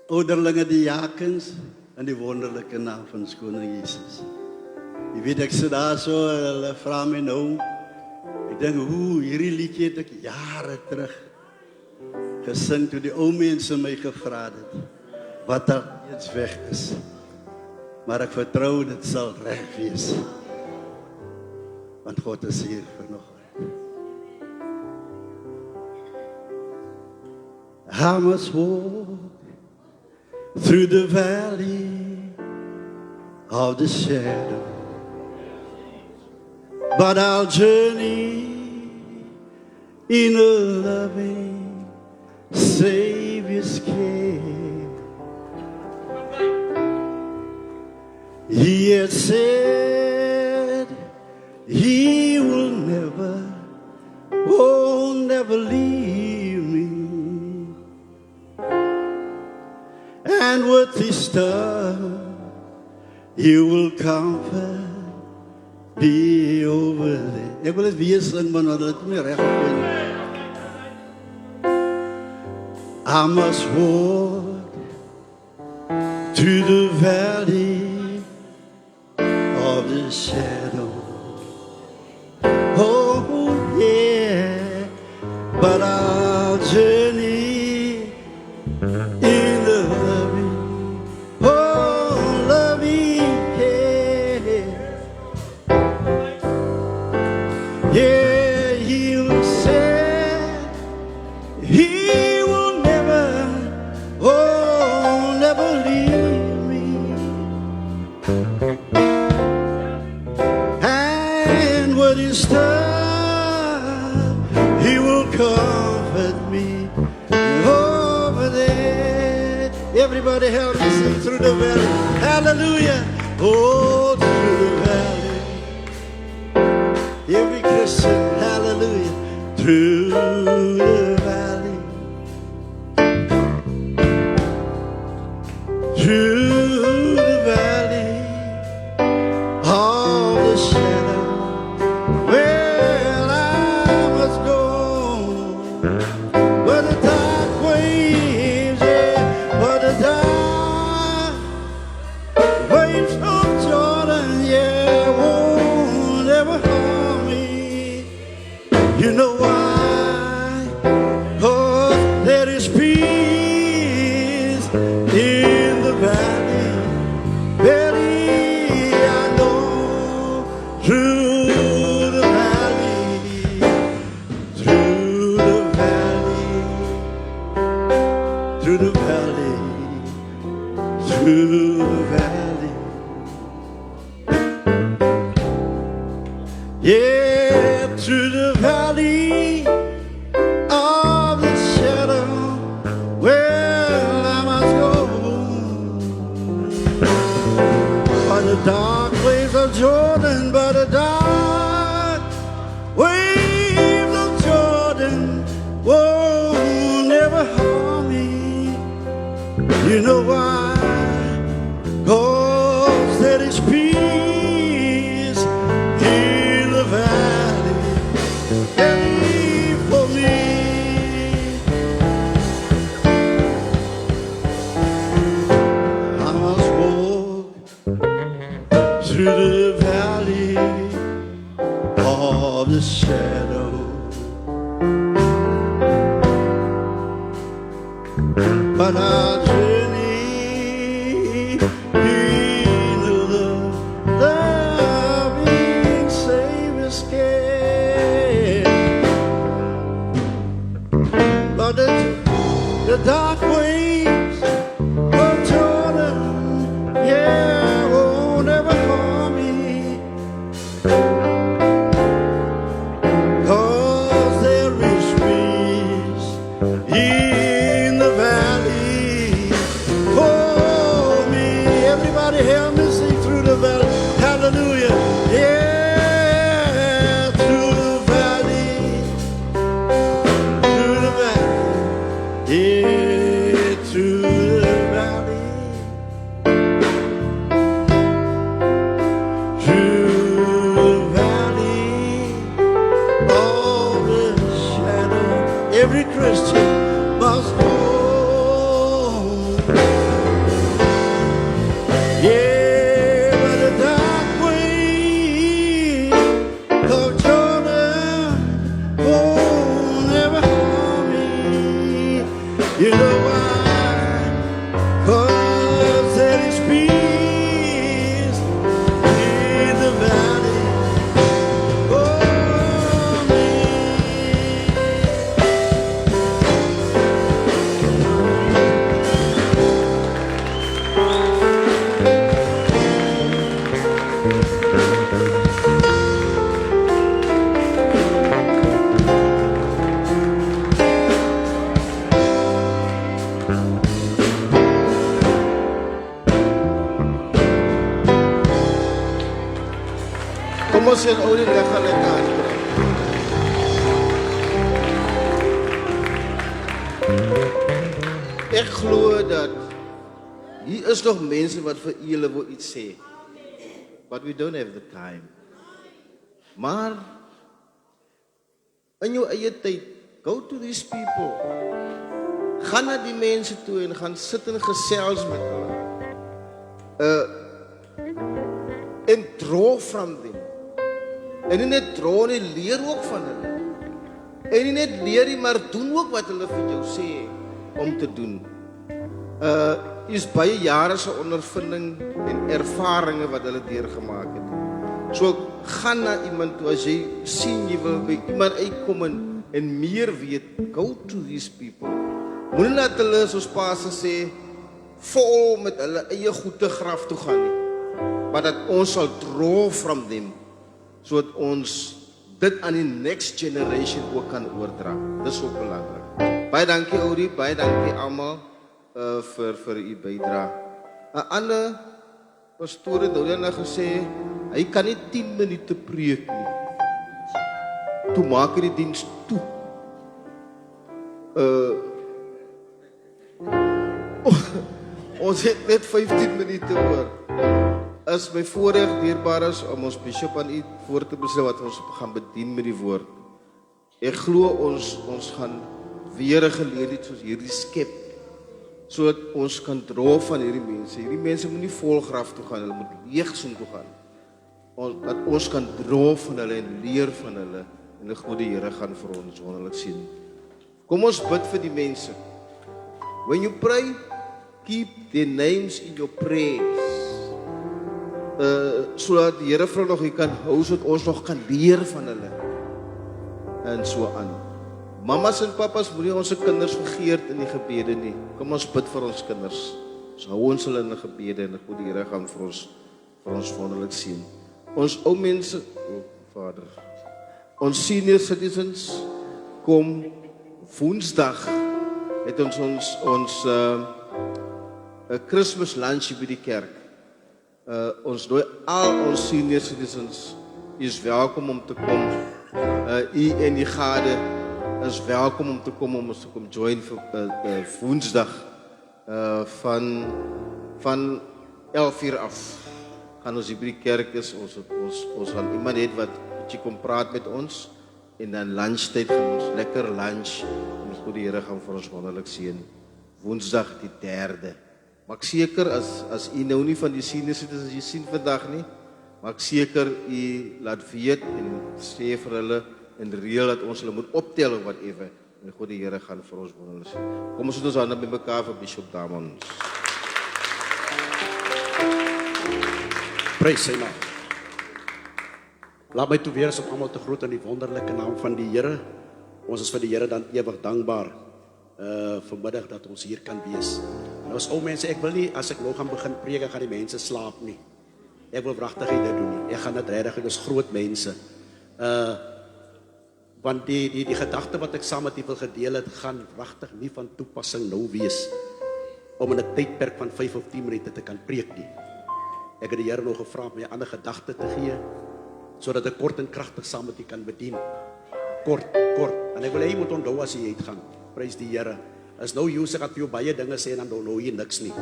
ouderlinge, die jakens, in die wonderlike naam van ons Koning Jesus. Jy weet, ek sit daar so, hulle vra my nou, ek dink, hierdie liedjie het ek jare terug gesing, toe die ou mense my gevra het, wat al eens weg is. Maar ek vertrou, dit sal reg wees, want God is hier vanoggend. I must walk through the valley of the shadow, but I'll journey in a loving Savior's care. He had said he will never, oh, never leave me. And with his staff, he will comfort me over there. Ek wil dit weer sing, maar dat het nie reg opkom. I must walk through the valley of the shadow. Oh yeah, but I'll journey in the loving, oh loving care. Yeah, he'll say he will never, oh never leave me. And when it's time, he will comfort me over there. Everybody help me sing through the valley. Hallelujah. Oh, through the valley. Every Christian, hallelujah. Through the valley. Through the valley of the shadow, well, I must go. Where the dark waves, yeah, where the dark waves of Jordan, yeah, won't ever harm me. You know why? 'Cause there is peace in the valley. Valley, I know through the valley, through the valley, through the valley, through the valley. Yeah, through the valley of the shadow, well, I must go. By the dark waves of Jordan, by the dark waves of Jordan, won't never harm me. You know why? 'Cause there is peace in the valley, and for me. I must walk through the valley of the shadow, but I'll journey into the loving Savior's care. But the dark waves of Jordan, yeah, won't ever harm me. 'Cause there is peace in the valley for me. Everybody help me sing through the valley. Hallelujah. Yeah, through the valley, through the valley. Yeah, through the valley, through the valley of the shadow. Every Christian must go. Yeah, but the dark way of Jordan won't ever harm me. You know why? 'Cause there is peace in the valley for me. ons sien ou die lig gaan lekker aan. Ek glo dat hier is nog mense wat vir julle wil iets sê. But we don't have the time. Maar in jou eie tyd, go to these people. Gaan na die mense toe en gaan sit en gesels met hulle. En draw from them. En nie net draw nie, leer ook van hulle. En nie net leer nie, maar doen ook wat hulle vir jou sê om te doen. Is baie jare se ondervinding en ervarings wat hulle deurgemaak het. So gaan na iemand toe as jy sien jy wil by iemand uitkom en meer weet, go to these people. Moenie laat hulle soos Pastor sê vol met hulle eie goeie graf toe gaan nie. Maar dat ons sal draw from them sodat ons dit aan die next generation ook kan oordra. Dis ook belangrik. Baie dankie Ourie, baie dankie almal vir u bydrae. 'n Ander pastoor het nou gesê hy kan nie 10 minute preek nie. Toe maak hy die diens toe. Ons het net 15 minute oor. Is my voorreg dierbaar is om ons bishop aan u voor te bestel wat ons gaan bedien met die woord. Ek glo ons gaan weer 'n geleentheid soos hierdie skep sodat ons kan dra van hierdie mense. Hierdie mense moet nie volgraf toe gaan, hulle moet leegsoen toe gaan. Dat ons kan dra van hulle en leer van hulle en ek glo die Here gaan vir ons wonderlik sien. Kom ons bid vir die mense. When you pray, keep their names in your prayers. Sodat die Here vir nog hier kan hou, sodat ons nog kan leer van hulle. En so aan. Mamas en papas, moenie ons kinders vergeet in die gebede nie. Kom ons bid vir ons kinders. Ons hou ons hulle in die gebede en ek glo die Here gaan vir ons wonderlik sien. Ons ou mense, Vader. Ons senior citizens kom Woensdag het ons 'n Christmas lunch by die kerk. Ons nooi al ons senior citizens is welkom om te kom. U en die gade is welkom om te kom om ons te kom join vir Woensdag van 11:00 af. Gaan ons hier by die kerk is, ons gaan iemand het wat bietjie kom praat met ons en dan lunchtyd gaan ons lekker lunch en ons die Here gaan vir ons wonderlik seën. Woensdag die 3de. Maak seker as u nou nie van die senior citizens jy sien vandag nie, maak seker u laat weet en sê vir hulle en reël dat ons hulle moet optel of whatever. En God die Here gaan vir ons wonderlik seën. Kom ons sit ons hande by mekaar vir Bishop Damons. Prys sy naam. Laat my toe weer eens om almal te groet in die wonderlike naam van die Here. Ons is vir die Here dan ewig dankbaar vanmiddag dat ons hier kan wees. En as ou mense, ek wil nie as ek nou gaan begin preek, gaan die mense slaap nie. Ek wil wragtig dit doen nie. Ek gaan dit regtig, dis groot mense. Want die gedagte wat ek saam met u wil gedeel het, gaan wragtig nie van toepassing nou wees om in 'n tydperk van 5 of 10 minute te kan preek nie. Ek het die Here nog gevra om my 'n ander gedagte te gee sodat ek kort en kragtig saam met u kan bedien. Kort. En ek wil hê jy moet onthou as jy uitgaan. Prys die Here. Is nou Josef het vir jou baie dinge sê en dan nou jy niks nie.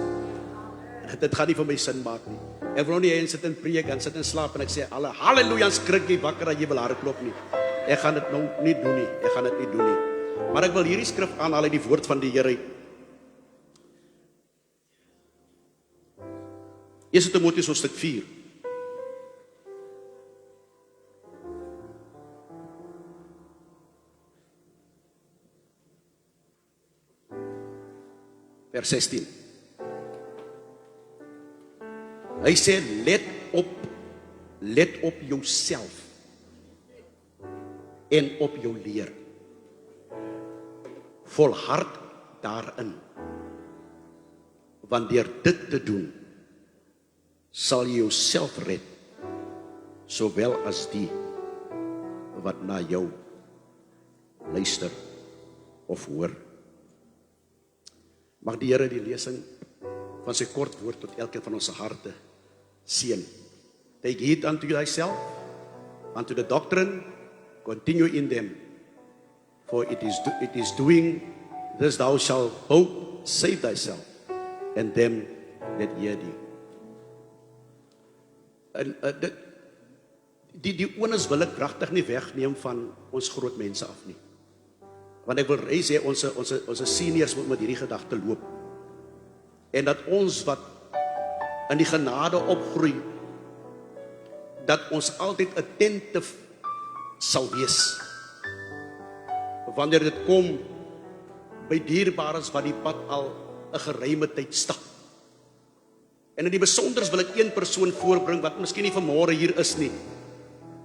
Dit gaan nie vir my sin maak nie. Ek wil nou nie hê sit en preek en sit en slaap en ek sê alle haleluja skrik jy wakker dat jy wil hardloop nie. Ek gaan dit nou nie doen nie. Ek gaan dit nie doen nie. Maar ek wil hierdie skrif aanhaal uit die woord van die Here. 1 Timoteus hoofstuk 4. Vers 16. Hy sê let op jouself en op jou leer. Volhard daarin. Want deur dit te doen sal jy jouself red, sowel as die wat na jou luister of hoor. Mag die Here die lesing van sy kort woord tot elkeen van ons harte seën. Take heed unto thyself unto the doctrine, continue in them. For it is doing this thou shalt hope, save thyself, and them that hear thee. En die onus wil ek pragtig nie wegneem van ons groot mense af nie. Want ek wil sê ons seniors moet met hierdie gedagte loop. En dat ons wat in die genade opgroei, dat ons altyd attentive sal wees. Wanneer dit kom by dierbares wat die pad al 'n geruime tyd stap. En in die besonders wil ek een persoon voorbring wat miskien nie vanmôre hier is nie,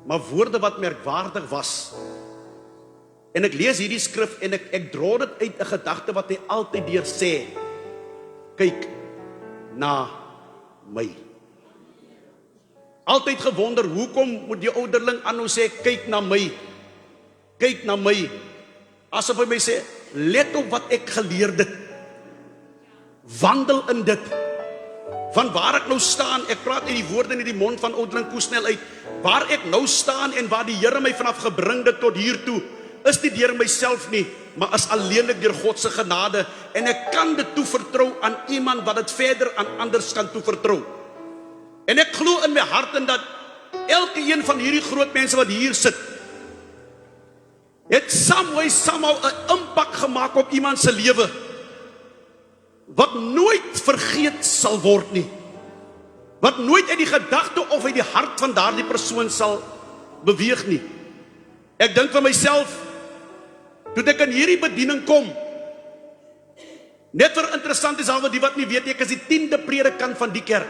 maar woorde wat merkwaardig was. En ek lees hierdie skrif en ek dra dit uit 'n gedagte wat hy altyd deur sê. Kyk na my. Altyd gewonder, hoekom moet die ouderling aanhou sê, kyk na my. Kyk na my. Asof hy my sê, let op wat ek geleer dit. Wandel in dit. Van waar ek nou staan, ek praat uit die woorde in die mond van ouderling Koesnel uit, waar ek nou staan en waar die Here my vanaf gebring dit tot hier toe, is nie deur myself nie, maar is alleenlik deur God se genade, en ek kan dit toevertrou aan iemand wat dit verder aan anders kan toevertrou. En ek glo in my hart en dat elke een van hierdie groot mense wat hier sit, het somehow 'n impak gemaak op iemand se lewe, wat nooit vergeet sal word nie, wat nooit uit die gedagte of uit die hart van daardie persoon sal beweeg nie. Ek dink vir myself, toe ek in hierdie bediening kom, net vir interessant is alweer die wat nie weet, ek is die 10de predikant van die kerk.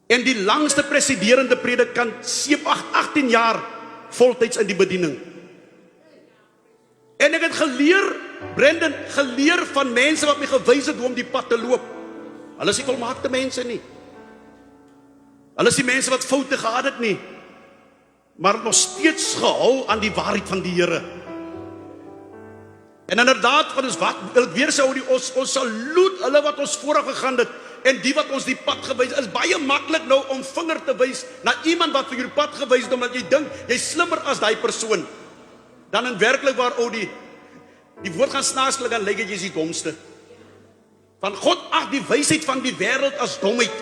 En die langste presiderende predikant, 18 jaar voltyds in die bediening. En ek het geleer, Brendan, geleer van mense wat my gewys het hoe om die pad te loop. Hulle is nie volmaakte mense nie. Hulle is die mense wat foute gehad het nie, maar nog steeds gehou aan die waarheid van die Here. En inderdaad, wat is wat, wil ek weer sê, ons saluut hulle wat ons vooraf gegaan het, en die wat ons die pad gewys, is baie maklik nou om vinger te wys na iemand wat vir jou pad gewys het, omdat jy dink, jy is slimmer as die persoon. Dan in werklik waar, die woord gaan snaaslik, dan lyk jy is die domste. Van God ag die wysheid van die wêreld as domheid.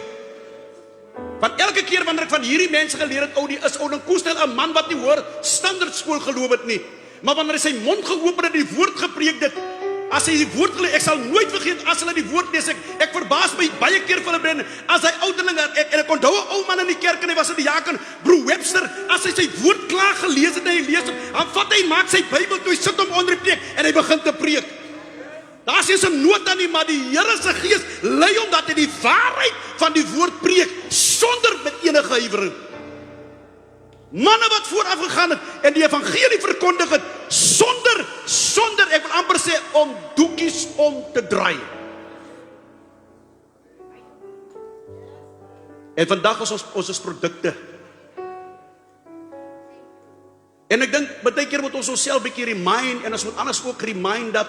Van elke keer wanneer ek van hierdie mense geleer het, is ouderling Koesnel 'n man wat nie hoor standaard skool geloof het nie, maar wanneer hy sy mond geopen het en die woord gepreek het, as hy die woord gelees, ek sal nooit vergeet as hulle die woord lees, ek verbaas my baie keer vir hulle Brendan, as hy ouderling, en ek onthou 'n ou man in die kerk en hy was in die jaken, Broer Webster, as hy sy woord klaar gelees het en hy lees hom, dan vat hy, maak sy Bybel toe, hy sit hom onder die preek en hy begin te preek. Daar is nie 'n nota nie, maar die Here se Gees lei hom dat hy die waarheid van die woord preek, sonder met enige huiwering. Manne wat vooraf gegaan het en die evangelie verkondig het, sonder, ek wil amper sê, om doekies om te draai. En vandag is ons is produkte. En ek dink, baie keer moet ons onsself bietjie remind, en ons moet anders ook remind dat,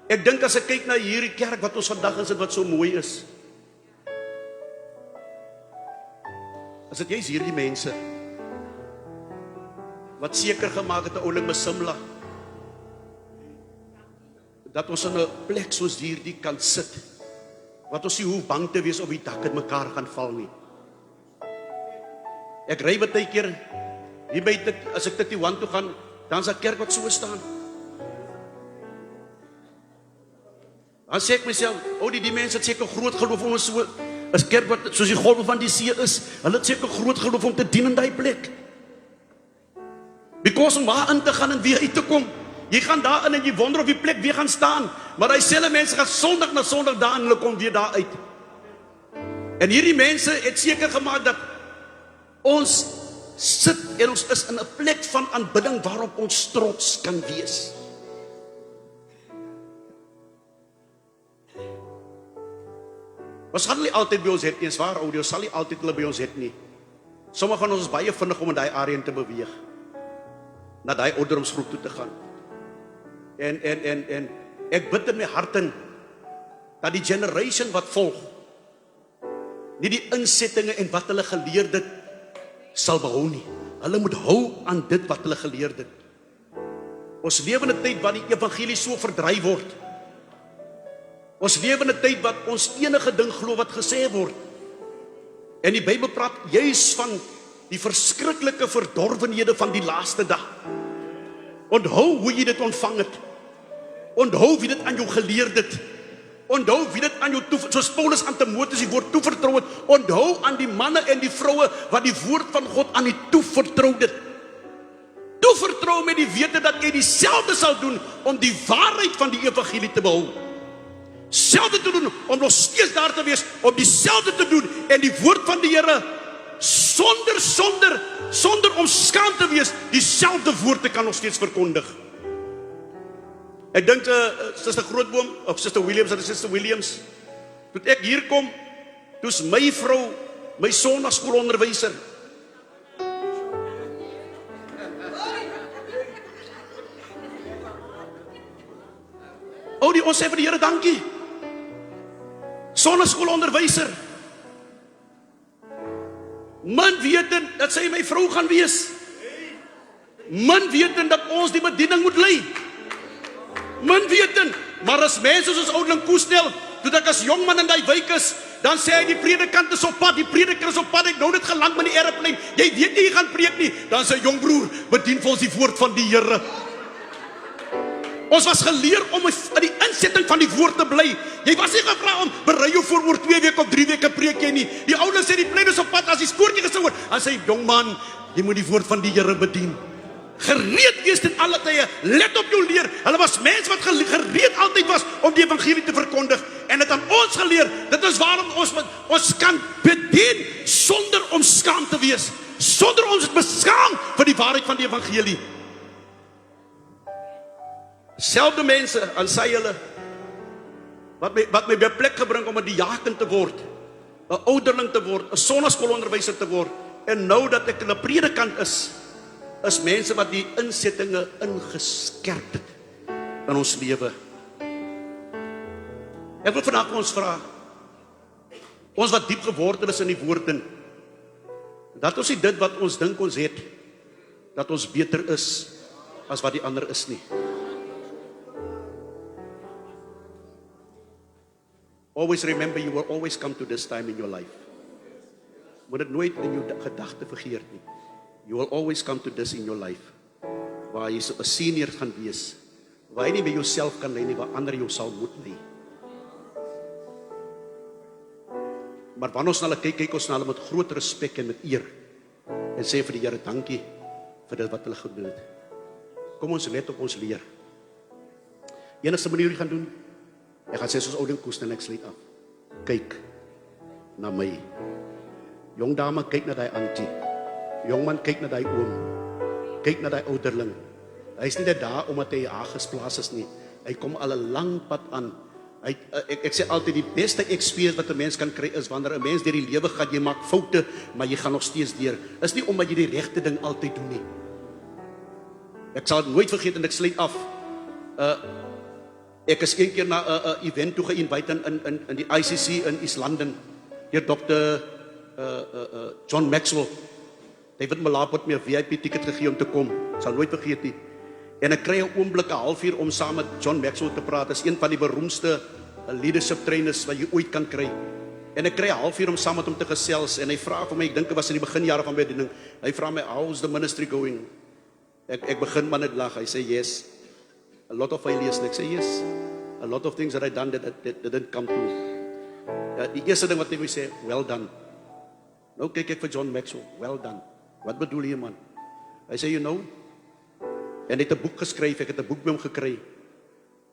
ek dink as ek kyk na hierdie kerk wat ons vandag is, wat so mooi is, as dit jy's hierdie mense, wat seker gemaak het, 'n ouling Mesimla, dat ons in 'n plek soos hierdie kan sit, wat ons nie hoef bang te wees of die dak in mekaar gaan val nie. Ek ry baie keer, hier by dit, as ek 31 toe gaan, dan is 'n kerk wat so staan. Dan sê ek myself, die mense het seker groot geloof om so, is kerk wat soos die golwe van die see is, hulle het seker groot geloof om te dien in die plek. Because om waar in te gaan en weer uit te kom, jy gaan daar in en jy wonder of die plek weer gaan staan, maar die selfe mense gaan Sondag na Sondag daar en hulle kom weer daar uit. En hierdie mense het seker gemaak dat ons sit en ons is in 'n plek van aanbidding waarop ons trots kan wees. Ons gaan nie altyd by ons het nie, waar oudio sal nie altyd hulle by ons het nie. Sommige van ons is baie vinnig om in daai area te beweeg, na daai ouderdomsgroep toe te gaan. En ek bid in my hart in dat die generation wat volg, nie die insettinge en wat hulle geleer het sal behou nie. Hulle moet hou aan dit wat hulle geleer het. Ons lewe in 'n tyd waar die evangelie so verdry word. Ons lewe in 'n tyd wat ons enige ding glo wat gesê word. En die Bybel praat juis van die verskriklike verdorwenhede van die laaste dag. Onthou hoe jy dit ontvang het. Onthou wie dit aan jou geleer het. Onthou wie dit aan jou soos Paulus aan Timoteus die woord toevertrou het. Onthou aan die manne en die vroue wat die woord van God aan die toevertrou het. Toevertrou met die wete dat jy dieselfde sal doen om die waarheid van die evangelie te behou. Selfde te doen om nog steeds daar te wees, om dieselfde te doen en die woord van die Here sonder om skaam te wees, dieselfde woord te kan nog steeds verkondig. Ek dink Suster Grootboom of Suster Williams, dat is Suster Williams. Toe ek hier kom, toe's my vrou my sonnaskoolonderwyser. Ons sê vir die Here dankie. Sonnaskoolonderwyser. Man weten dat sy my vrou gaan wees. Man weten dat ons die bediening moet lei. Man weten, maar as mense soos oudeling Koesnel, toe ek as jong man in die wijk is, dan sê hy die predikant is op pad, die prediker is op pad, ek nou net geland met die airplane, jy weet nie, jy gaan preek nie, dan sê jong broer, bedien vir ons die woord van die Here. Ons was geleer om in die insetting van die woord te bly. Jy was nie gevra om berei jou voor oor 2 weke of 3 weke preek jy nie. Die oudeling sê die plein is op pad, as die skoortjie gesing word, dan sê jong man, jy moet die woord van die Here bedien. Gereed wees in alle tye, let op jou leer. Hulle was mense wat gereed altyd was om die evangelie te verkondig. En het aan ons geleer, dit is waarom ons kan bedien sonder om skaam te wees, sonder ons beskaam vir die waarheid van die evangelie. Selfde mense, aan sy hulle, wat my by plek gebring om 'n diaken te word, 'n ouderling te word, 'n sonnaskoolonderwyser te word, en nou dat ek 'n predikant is mense wat die insettinge ingeskerp het in ons lewe. Ek wil vandag ons vra, ons wat diep gewortel is in die woord in, dat ons nie dit wat ons dink ons het, dat ons beter is as wat die ander is nie. Always remember, you will always come to this time in your life. Moet dit nooit in jou gedagte vergeet nie. You will always come to this in your life, waar jy so 'n senior gaan wees, waar jy nie by jouself kan lei nie, waar ander jou sal moet lei. Maar wanneer ons na hulle kyk ons na hulle met groot respek en met eer, en sê vir die Here dankie vir dit wat hulle gedoen het. Kom ons let op ons leer. Enigste manier jy gaan doen, ek gaan sê soos oudeling Koesnel, ek sluit af. Kyk na my. Jong dame, kyk na die auntie. Jong man, kyk na die oom. Kyk na die ouderling. Hy is nie net daar omdat hy aangesplaas is nie. Hy kom al 'n lang pad aan. Ek sê altyd die beste experience wat 'n mens kan kry is wanneer 'n mens deur die lewe gaan, jy maak foute, maar jy gaan nog steeds deur. Is nie omdat jy die regte ding altyd doen nie. Ek sal dit nooit vergeet en ek sluit af. Ek is een keer na 'n event toe geïnvite in die ICC in East London deur Dr. John Maxwell. David Malap het my 'n VIP ticket gegee om te kom. Sal nooit vergeet nie. En ek kry 'n oomblik 'n halfuur om saam met John Maxwell te praat. Is een van die beroemdste leadership trainers wat jy ooit kan kry. En ek kry 'n halfuur om saam met hom te gesels en hy vra vir my, ek dink dit was in die beginjare van my bediening. Hy vra my, "How's the ministry going?" Ek begin maar net lag. Hy sê, "Yes. A lot of failures." Ek sê, "Yes. A lot of things that I done that didn't come through." Ja, die eerste ding wat hy my sê, "Well done." Nou kyk ek vir John Maxwell, "Well done." Wat bedoel jy, man? Hy sê, "You know," en hy het 'n boek geskryf, ek het 'n boek by hom gekry,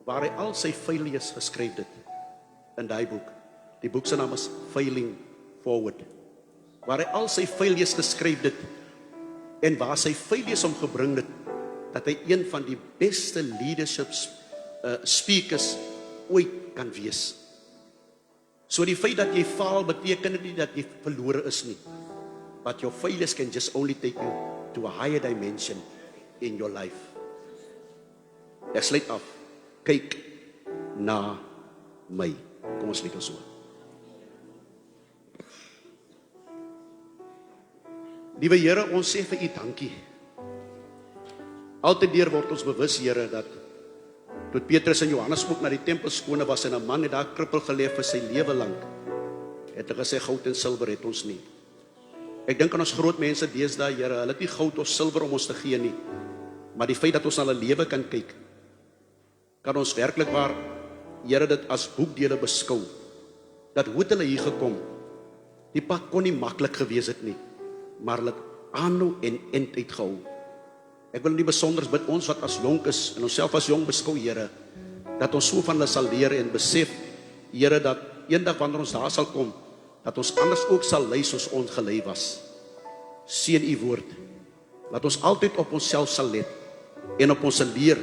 waar hy al sy failures geskryf het, in daai boek. Die boek se naam is Failing Forward. Waar hy al sy failures geskryf het, en waar sy failures hom gebring het, dat hy een van die beste leadership speakers ooit kan wees. So die feit dat jy faal, beteken dit nie dat jy verlore is nie. But your failures can just only take you to a higher dimension in your life. Ek sluit af. Kyk na my. Kom ons lyk so. Liewe Here, ons sê vir U dankie. Altyd deur word ons bewus, Here, dat toe Petrus en Johannes ook na die tempel skone was en 'n man het daar krippel gelê vir sy lewe lank, het hy gesê goud en silwer het ons nie. Ek dink aan ons groot mense deesdae, Here, hulle het nie goud of silwer om ons te gee nie, maar die feit dat ons na hulle lewe kan kyk, kan ons werklik waar, Here, dit as boekdele beskou. Dat hoe het hulle hier gekom? Die pad kon nie maklik gewees het nie, maar hulle het aanhou en end uitgehou. Ek wil nie besonders bid ons wat as jonk is en onsself as jong beskou, Here, dat ons so van hulle sal leer en besef, Here, dat eendag wanneer ons daar sal kom, dat ons anders ook sal lei soos ons gelei was. Seën U woord. Laat ons altyd op onsself sal let en op ons sal leer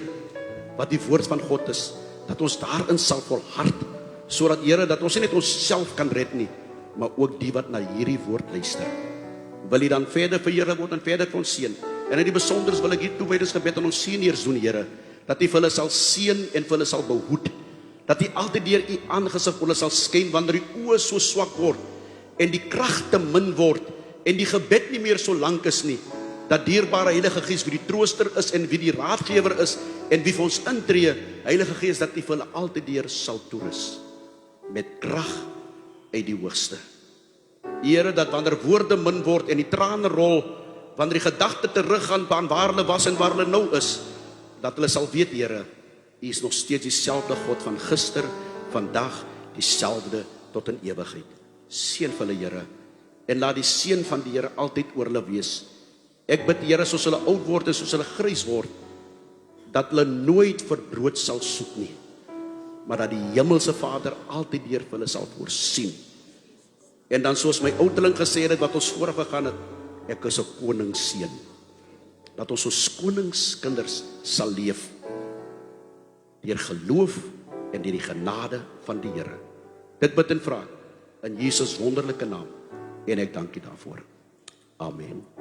wat die woord van God is, dat ons daarin sal volhard, sodat Here, dat ons nie net onsself kan red nie, maar ook die wat na hierdie woord luister. Wil U dan verder verheerlik word en verder vir ons seën. En in die besonders wil ek hier toewydingsgebed aan ons seniors doen, Here, dat U vir hulle sal seën en vir hulle sal behoed. Dat U altyd deur U aangesig vir hulle sal skyn wanneer die oë so swak word en die krag te min word en die gebed nie meer so lank is nie. Dat dierbare Heilige Gees wie die trooster is en wie die raadgewer is en wie vir ons intree, Heilige Gees, dat U vir hulle altyd deur sal toerus met krag uit die hoogste. Here, dat wanneer woorde min word en die trane rol, wanneer die gedagte teruggaan aan waar hulle was en waar hulle nou is, dat hulle sal weet, Here, U is nog steeds dieselfde God van gister, vandag, dieselfde tot in ewigheid. Seën vir hulle, Here, en laat die seën van die Here altyd oor hulle wees. Ek bid, Here, soos hulle oud word en soos hulle grys word, dat hulle nooit vir brood sal soek nie, maar dat die hemelse Vader altyd deur vir hulle sal voorsien. En dan soos my ouderling gesê het wat ons voorgegaan het, ek is 'n koningsseun. Dat ons as koningskinders sal leef deur geloof en deur die genade van die Here. Dit bid en vra in Jesus wonderlike naam en ek dank U daarvoor. Amen.